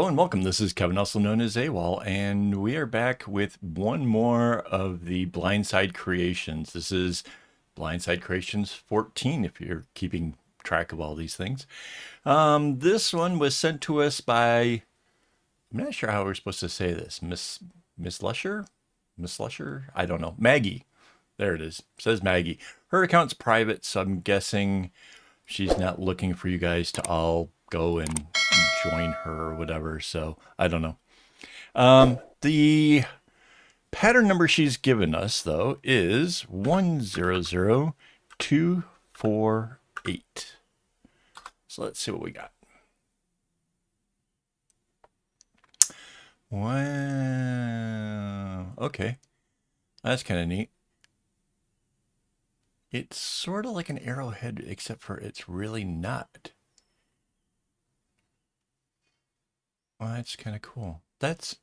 and welcome. This is Kevin, also known as AWOL, and we are back with one more of the Blindside creations. This is Blindside Creations 14, if you're keeping track of all these things. This one was sent to us by, I'm not sure how we're supposed to say this, Miss Lusher? Miss Lusher? I don't know. Maggie. There it is. It says Maggie. Her account's private, so I'm guessing she's not looking for you guys to all go and join her or whatever. So I don't know. The pattern number she's given us, though, is 100248. So let's see what we got. Wow. Okay. That's kind of neat. It's sort of like an arrowhead, except for it's really not. Well, that's kind of cool. This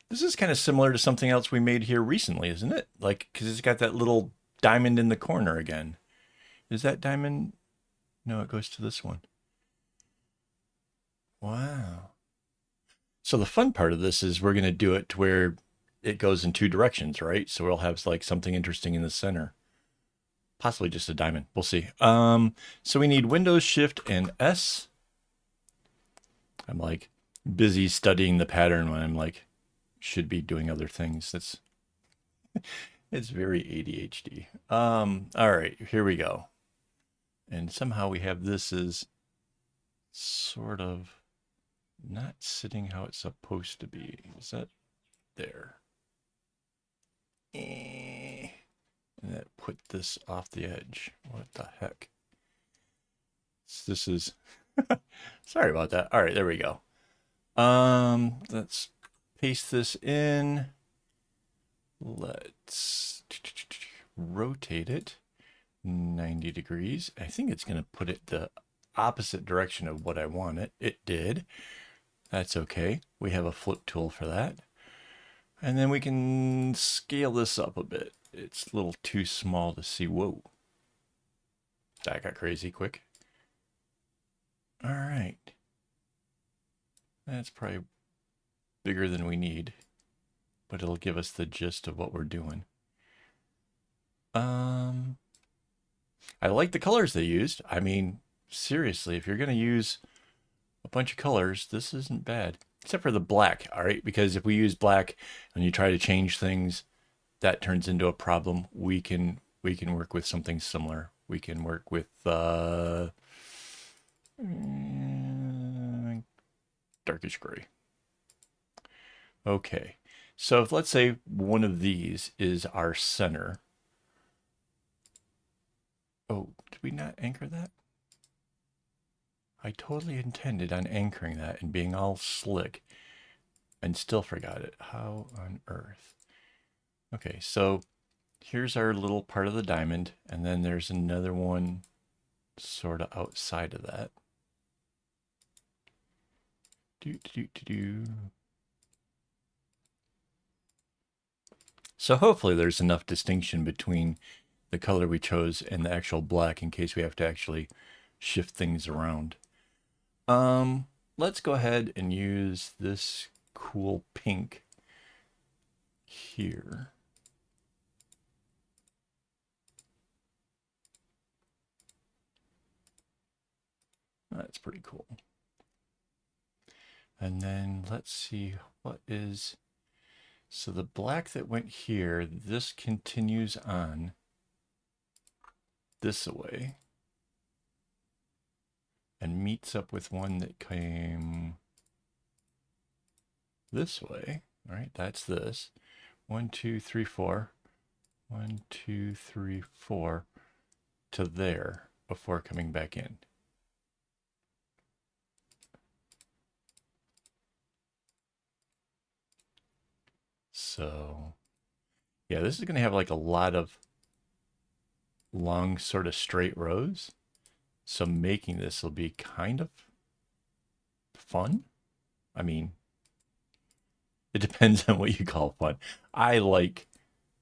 is kind of similar to something else we made here recently, isn't it? Like, because it's got that little diamond in the corner again. Is that diamond? No, it goes to this one. Wow. So the fun part of this is we're going to do it to where it goes in two directions, right? So we'll have like something interesting in the center. Possibly just a diamond. We'll see. So we need Windows, Shift, and S. I'm like busy studying the pattern when I'm like should be doing other things. It's very ADHD. All right, here we go. And somehow we have this as sort of not sitting how it's supposed to be. Is that there? And that put this off the edge. What the heck? This is sorry about that. All right, there we go. Let's paste this in. Let's rotate it 90 degrees. I think it's going to put it the opposite direction of what I want it. It did. That's okay. We have a flip tool for that. And then we can scale this up a bit. It's a little too small to see. Whoa. That got crazy quick. All right. That's probably bigger than we need, but it'll give us the gist of what we're doing. I like the colors they used. I mean, seriously, if you're going to use a bunch of colors, this isn't bad. Except for the black, all right? Because if we use black and you try to change things, that turns into a problem. We can work with something similar. We can work with darkish gray. Okay, so if, let's say one of these is our center. Oh, did we not anchor that? I totally intended on anchoring that and being all slick and still forgot it. How on earth? Okay, so here's our little part of the diamond, and then there's another one sort of outside of that. So hopefully there's enough distinction between the color we chose and the actual black in case we have to actually shift things around. Let's go ahead and use this cool pink here. That's pretty cool. And then let's see what is, so the black that went here, this continues on this way and meets up with one that came this way. All right, that's this. 1, 2, 3, 4. 1, 2, 3, 4 to there before coming back in. So yeah, this is going to have like a lot of long sort of straight rows. So making this will be kind of fun. I mean, it depends on what you call fun. I like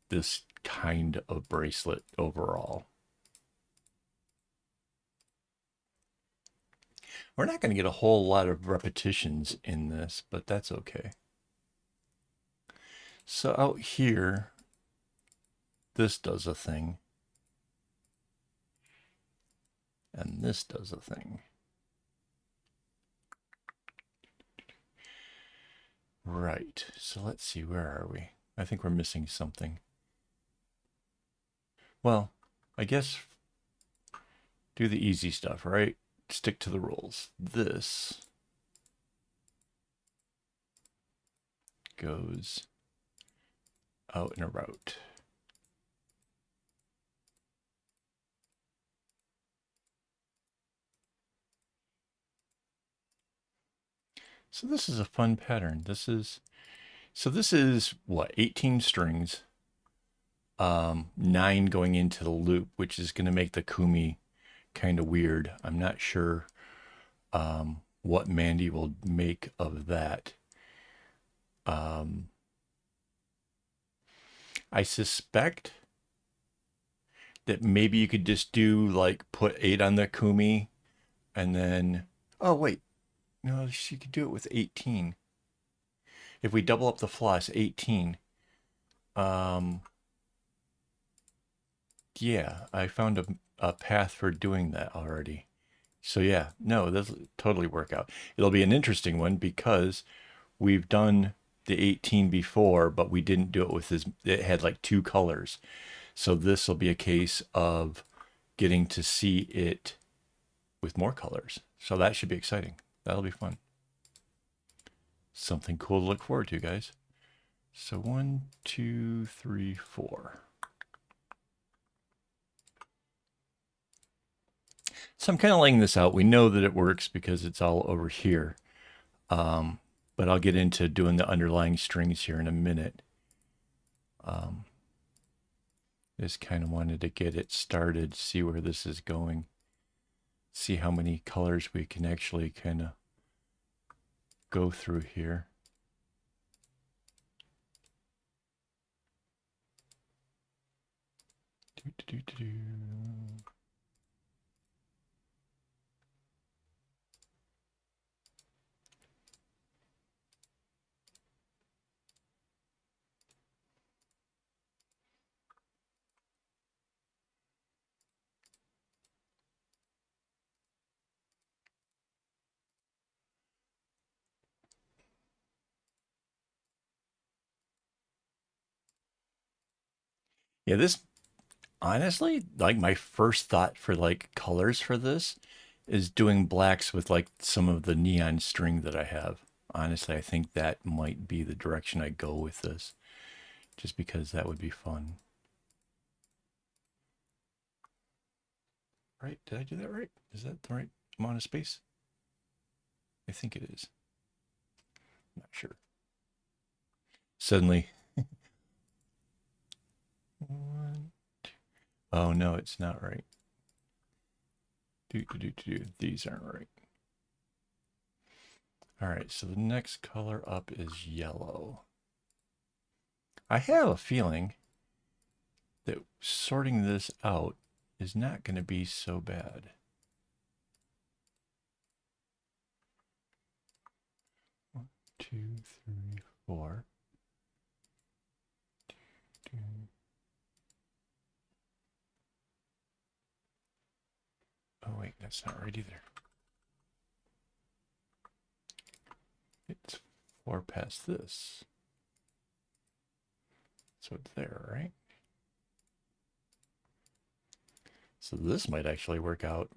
this kind of bracelet overall. We're not going to get a whole lot of repetitions in this, but that's okay. So out here, this does a thing. And this does a thing. Right. So let's see, where are we? I think we're missing something. Well, I guess do the easy stuff, right? Stick to the rules. This goes out in a route. So this is a fun pattern. This is what, 18 strings, 9 going into the loop, which is going to make the kumi kind of weird. I'm not sure what Mandy will make of that. I suspect that maybe you could just do like put 8 on the kumi and then, oh wait, no, she could do it with 18. If we double up the floss, 18. Yeah, I found a path for doing that already. So yeah, no, that'll totally work out. It'll be an interesting one because we've done the 18 before, but we didn't do it with this. It had like 2 colors. So this will be a case of getting to see it with more colors. So that should be exciting. That'll be fun. Something cool to look forward to, guys. So 1, 2, 3, 4. So I'm kind of laying this out. We know that it works because it's all over here. But I'll get into doing the underlying strings here in a minute. Just kind of wanted to get it started, see where this is going, see how many colors we can actually kind of go through here. Yeah, this honestly, like my first thought for like colors for this is doing blacks with like some of the neon string that I have. Honestly, I think that might be the direction I go with this, just because that would be fun. Right? Did I do that right? Is that the right amount of space? I think it is. Not sure. Suddenly, one, two. Oh no, it's not right. These aren't right. All right, so the next color up is yellow. I have a feeling that sorting this out is not going to be so bad. One, two, three, four. Two. Oh wait, that's not right either. It's 4 past this. So it's there, right? So this might actually work out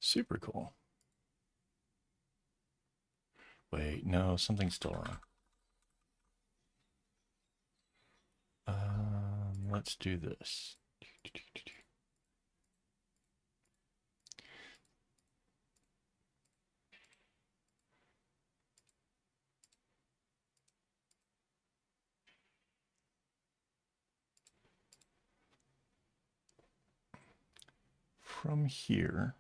super cool. Wait, no, something's still wrong. Let's do this. From here,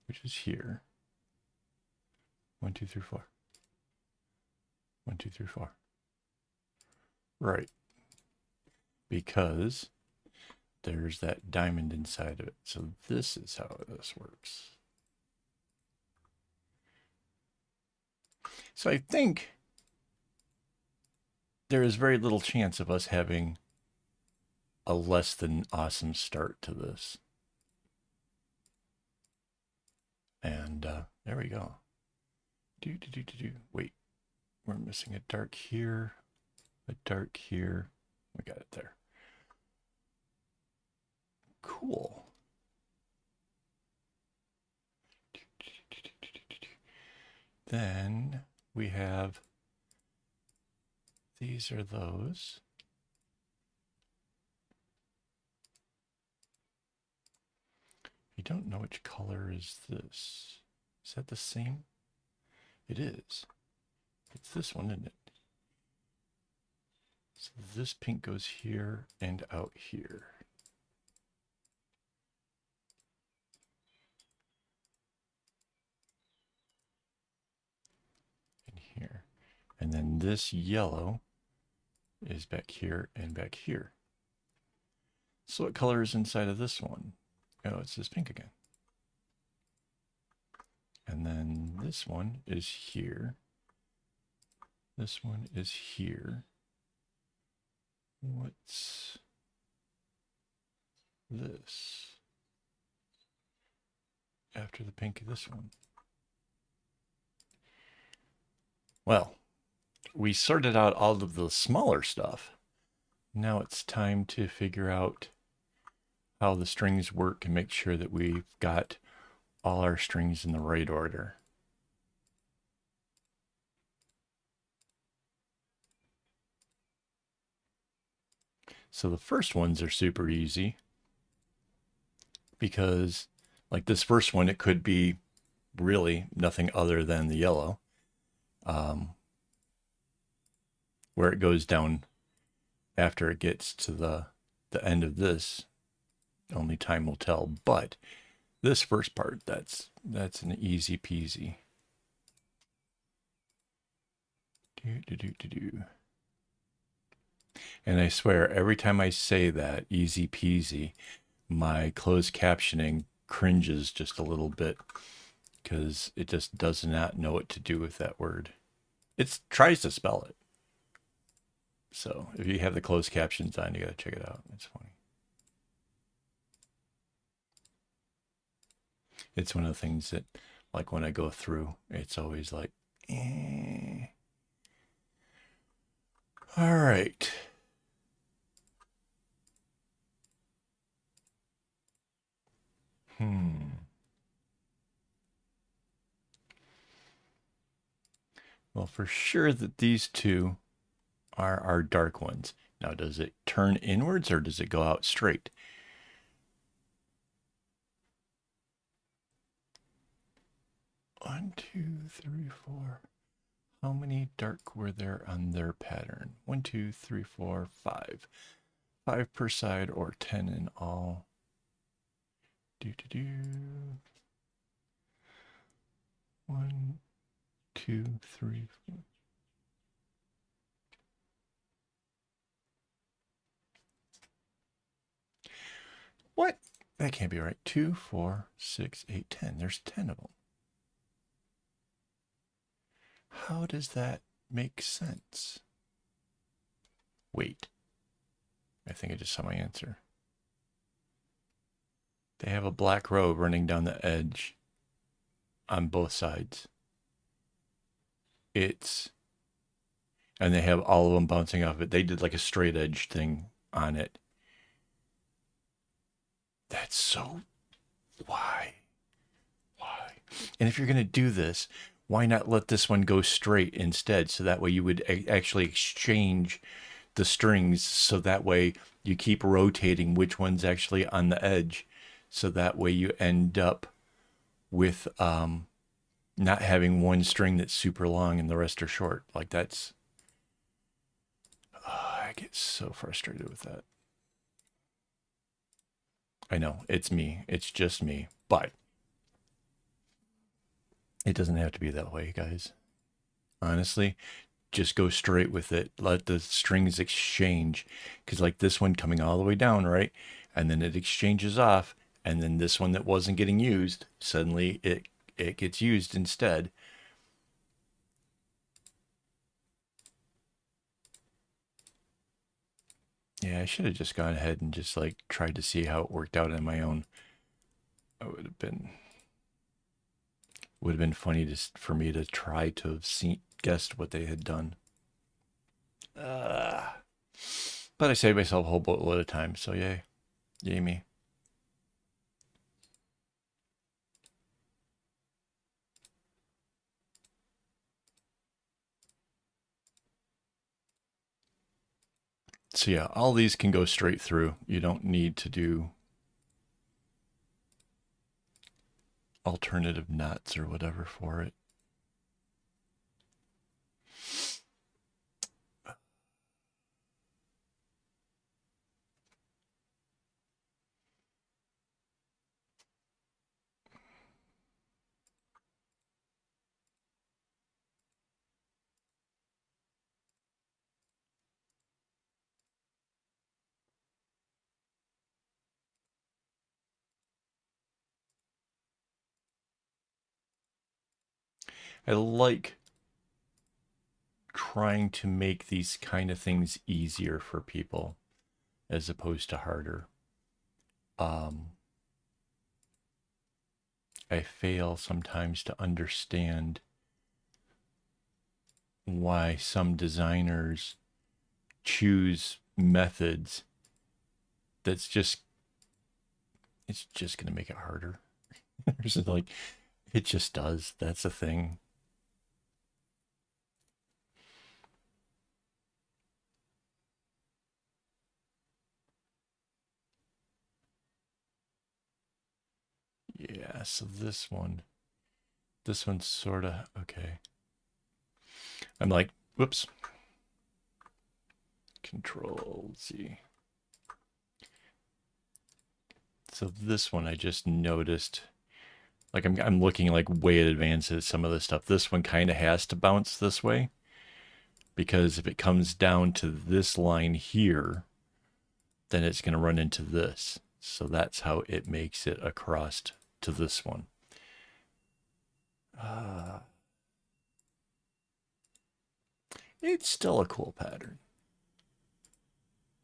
which is here, 1, 2, 3, 4. 1, 2, 3, 4. Right. Because there's that diamond inside of it. So this is how this works. So I think there is very little chance of us having a less than awesome start to this. And there we go. Wait, we're missing a dark here, a dark here. We got it there. Cool. Then we have, these are those. You don't know which color is this. Is that the same? It is. It's this one, isn't it? So this pink goes here and out here. And here. And then this yellow is back here and back here. So what color is inside of this one? Oh, it's this pink again. And then this one is here. This one is here. What's this? After the pink of this one. Well, we sorted out all of the smaller stuff. Now it's time to figure out how the strings work and make sure that we've got all our strings in the right order. So the first ones are super easy because like this first one, it could be really nothing other than the yellow, where it goes down after it gets to the end of this. Only time will tell, but this first part, that's an easy peasy. And I swear, every time I say that, easy peasy, my closed captioning cringes just a little bit because it just does not know what to do with that word. It tries to spell it. So if you have the closed captions on, you got to check it out. It's funny. It's one of the things that, like when I go through, it's always like, eh. All right. Well, for sure that these two are our dark ones. Now, does it turn inwards or does it go out straight? One, two, three, four. How many dark were there on their pattern? 1, 2, 3, 4, 5. 5 per side or 10 in all. One, two, three, four. What? That can't be right. 2, 4, 6, 8, 10. There's 10 of them. How does that make sense? Wait. I think I just saw my answer. They have a black row running down the edge on both sides. And they have all of them bouncing off it. They did like a straight edge thing on it. That's so, why? And if you're going to do this, why not let this one go straight instead? So that way you would actually exchange the strings. So that way you keep rotating which one's actually on the edge. So that way you end up with not having one string that's super long and the rest are short. Like that's, I get so frustrated with that. I know, it's me. It's just me. But it doesn't have to be that way, guys. Honestly, just go straight with it. Let the strings exchange. Because like this one coming all the way down, right? and then it exchanges off, and then this one that wasn't getting used, suddenly it gets used instead. Yeah, I should have just gone ahead and just like tried to see how it worked out on my own. It would have been funny for me to try to have guessed what they had done. Uh, but I saved myself a whole boatload of time, so yay. Yay me. So yeah, all these can go straight through. You don't need to do alternative nuts or whatever for it. I like trying to make these kind of things easier for people as opposed to harder. I fail sometimes to understand why some designers choose methods that's just it's just going to make it harder. It's like it just does. That's a thing. Yeah, so this one's sort of okay. I'm like, whoops. Control Z. So this one I just noticed, like I'm looking like way in advance at some of this stuff. This one kind of has to bounce this way because if it comes down to this line here, then it's going to run into this. So that's how it makes it across to this one. It's still a cool pattern.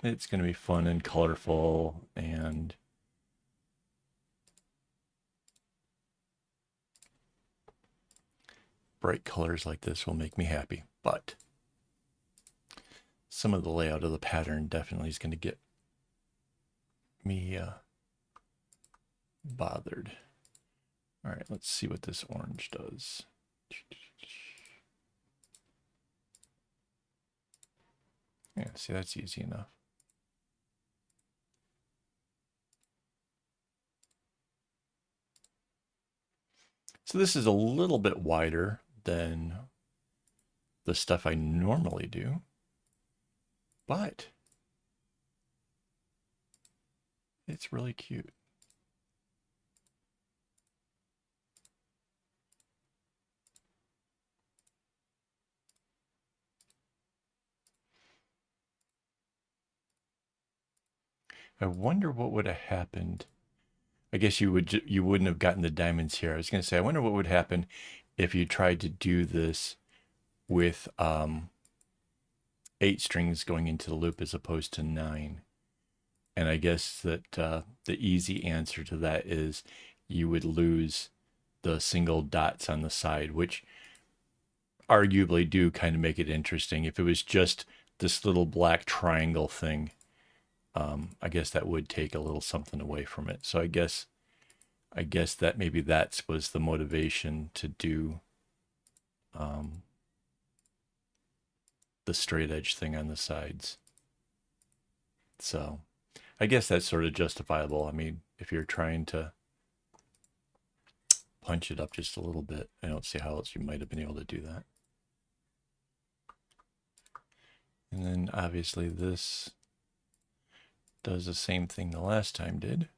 It's going to be fun and colorful, and bright colors like this will make me happy. But some of the layout of the pattern definitely is going to get me bothered. All right, let's see what this orange does. Yeah, see, that's easy enough. So this is a little bit wider than the stuff I normally do, but it's really cute. I wonder what would have happened. I guess you wouldn't have gotten the diamonds here. I was going to say, I wonder what would happen if you tried to do this with 8 strings going into the loop as opposed to 9. And I guess that the easy answer to that is you would lose the single dots on the side, which arguably do kind of make it interesting. If it was just this little black triangle thing, I guess that would take a little something away from it. So I guess that maybe that was the motivation to do the straight edge thing on the sides. So I guess that's sort of justifiable. I mean, if you're trying to punch it up just a little bit, I don't see how else you might have been able to do that. And then obviously this does the same thing the last time did.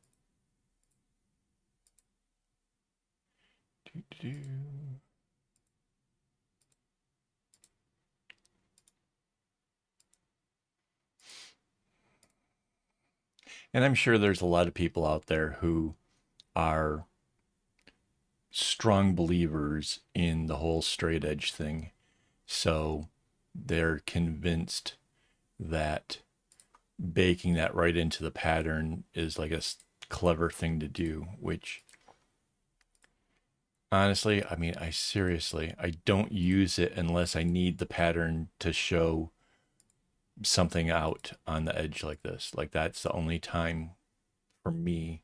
And I'm sure there's a lot of people out there who are strong believers in the whole straight edge thing. So they're convinced that baking that right into the pattern is like a clever thing to do, which honestly, I mean, I don't use it unless I need the pattern to show something out on the edge like this. Like that's the only time for me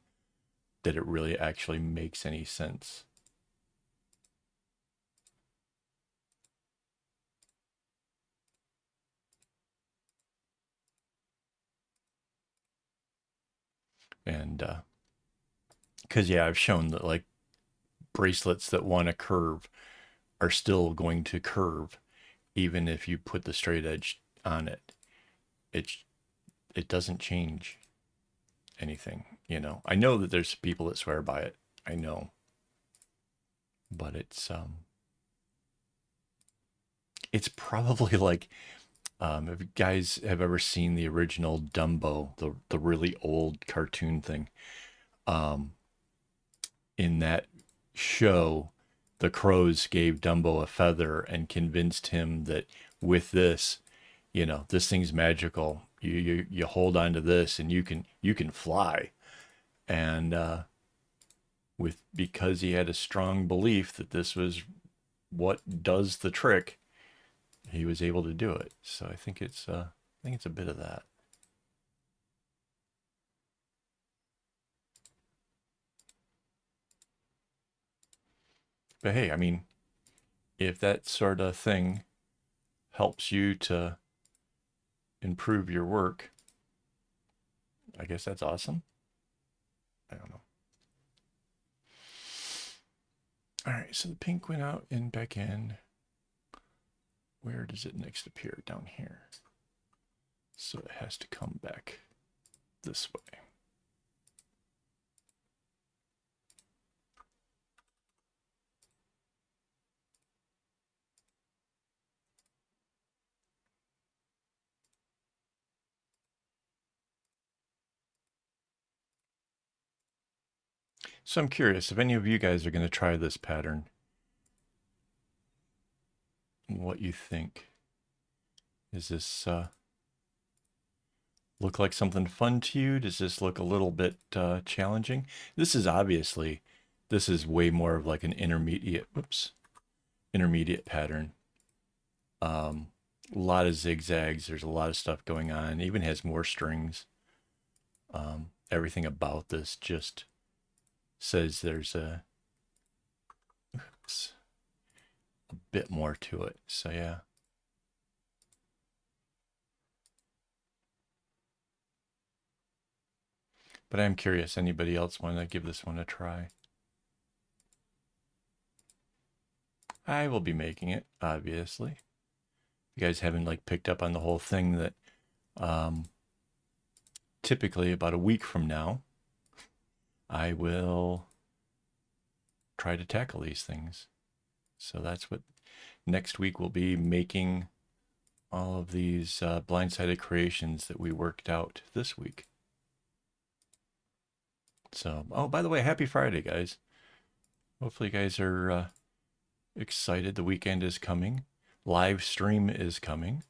that it really actually makes any sense. And because yeah, I've shown that like bracelets that want to curve are still going to curve even if you put the straight edge on it. It it doesn't change anything, you know. I know that there's people that swear by it. I know, but it's probably like if you guys have ever seen the original Dumbo, the really old cartoon thing, um, in that show, the crows gave Dumbo a feather and convinced him that with this, you know, this thing's magical. You hold on to this and you can fly. And with because he had a strong belief that this was what does the trick, he was able to do it. So I think it's a bit of that. But hey, I mean, if that sort of thing helps you to improve your work, I guess that's awesome. I don't know. All right, so the pink went out and back in. Where does it next appear? Down here. So it has to come back this way. So I'm curious if any of you guys are going to try this pattern, what you think. Is this look like something fun to you? Does this look a little bit challenging? This is obviously, this is way more of like an intermediate, whoops, intermediate pattern. A lot of zigzags. There's a lot of stuff going on. It even has more strings. Everything about this just says there's oops, a bit more to it. So yeah. But I'm curious, anybody else want to give this one a try? I will be making it, obviously. You guys haven't like picked up on the whole thing that um, typically about a week from now, I will try to tackle these things. So that's what next week will be, making all of these blindsided creations that we worked out this week. So, oh, by the way, happy Friday, guys. Hopefully, you guys are excited. The weekend is coming. Live stream is coming.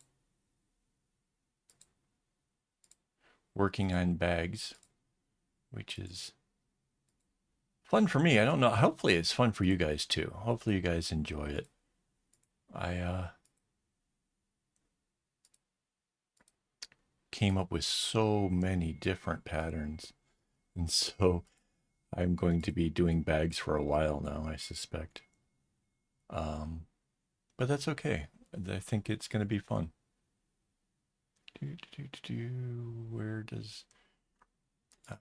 Working on bags, which is fun for me. I don't know. Hopefully, it's fun for you guys too. Hopefully, you guys enjoy it. I came up with so many different patterns, and so I'm going to be doing bags for a while now, I suspect. Um, but that's okay. I think it's going to be fun. Where does uh,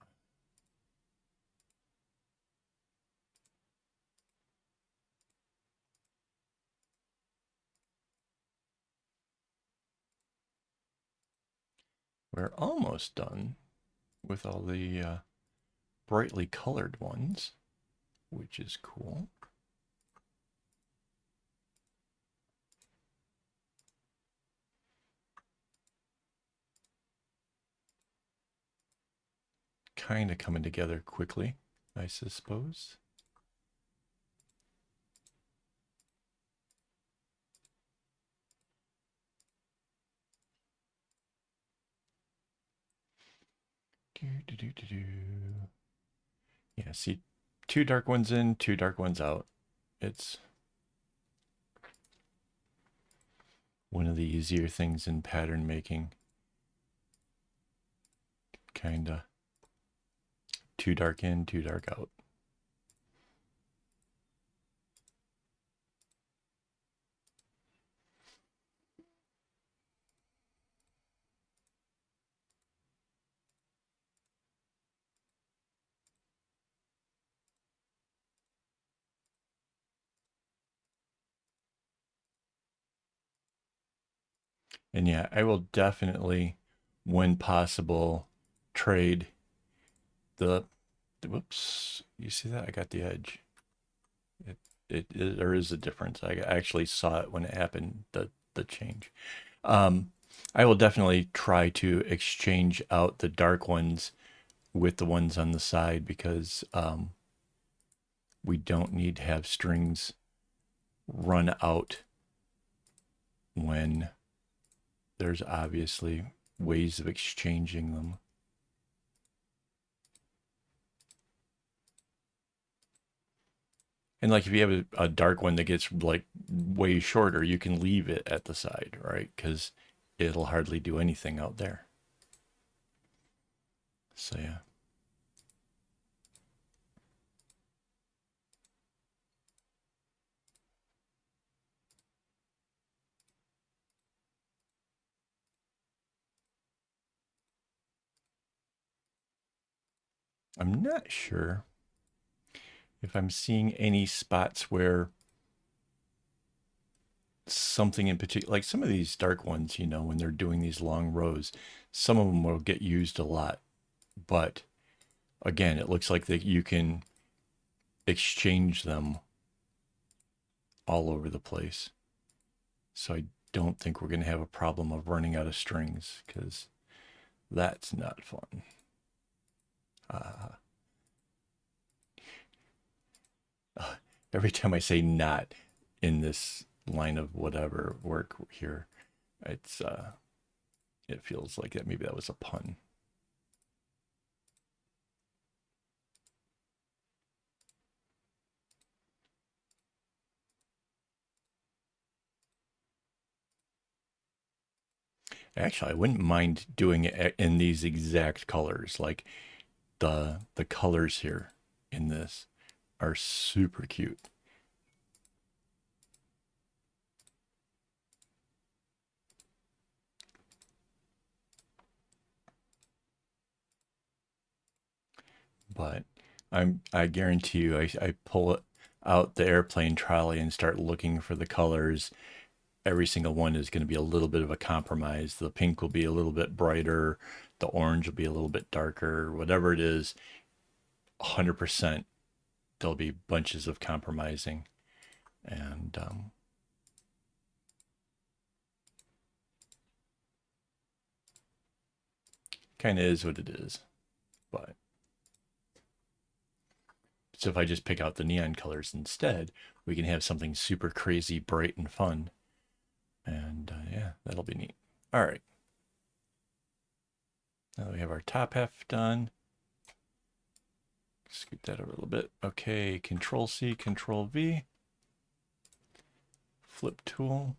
we're almost done with all the brightly colored ones, which is cool. kind of coming together quickly, I suppose. Yeah, see, two dark ones in, two dark ones out. It's one of the easier things in pattern making. Kinda. Two dark in, two dark out. And yeah, I will definitely, when possible, trade the whoops. You see that? I got the edge. There is a difference. I actually saw it when it happened, the change. Um, I will definitely try to exchange out the dark ones with the ones on the side because we don't need to have strings run out when there's obviously ways of exchanging them. And like if you have a dark one that gets like way shorter, you can leave it at the side, right? Because it'll hardly do anything out there. So yeah. I'm not sure if I'm seeing any spots where something in particular, like some of these dark ones, when they're doing these long rows, some of them will get used a lot. But again, it looks like that you can exchange them all over the place. So I don't think we're going to have a problem of running out of strings because that's not fun. Every time I say not in this line of whatever work here, it feels like that maybe that was a pun. Actually, I wouldn't mind doing it in these exact colors. Like the colors here in this are super cute. But I guarantee you, I pull it out the airplane trolley and start looking for the colors. Every single one is going to be a little bit of a compromise. The pink will be a little bit brighter, the orange will be a little bit darker, whatever it is, 100% there'll be bunches of compromising. And kind of is what it is. But so if I just pick out the neon colors instead, we can have something super crazy, bright, and fun. And yeah, that'll be neat. All right. Now we have our top half done. Scoot that over a little bit. Okay, Control C, Control V. Flip tool.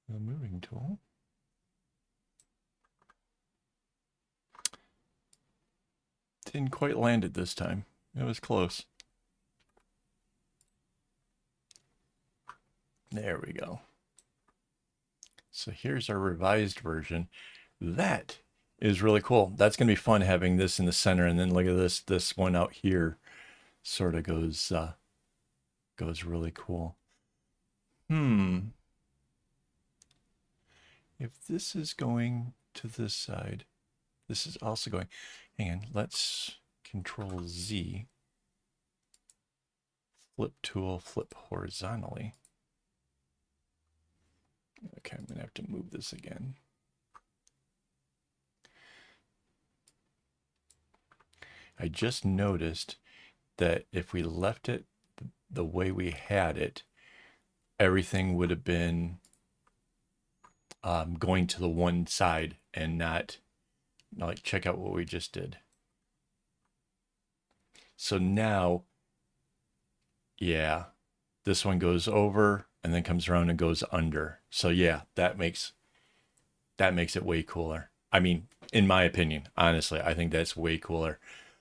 The moving tool. Didn't quite land it this time. It was close. There we go. So here's our revised version. That is really cool. That's going to be fun having this in the center, and then look at this one out here sort of goes really cool. If this is going to this side, this is also going. Hang on, let's Control Z. Flip tool, flip horizontally. Okay, I'm gonna have to move this again. I just noticed that if we left it the way we had it, everything would have been going to the one side and not like, check out what we just did. So now, yeah, this one goes over and then comes around and goes under. So yeah, that makes it way cooler. I mean, in my opinion, honestly, I think that's way cooler.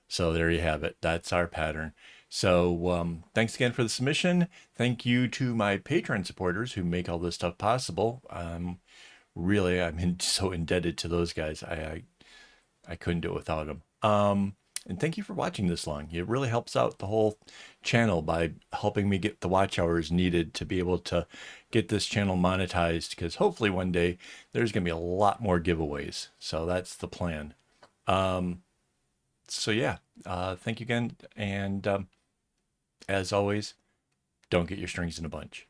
So there you have it. That's our pattern. So thanks again for the submission. Thank you to my Patreon supporters who make all this stuff possible. Really, so indebted to those guys. I couldn't do it without them. And thank you for watching this long. It really helps out the whole channel by helping me get the watch hours needed to be able to get this channel monetized, because hopefully one day there's going to be a lot more giveaways. So that's the plan. So yeah, thank you again. And as always, don't get your strings in a bunch.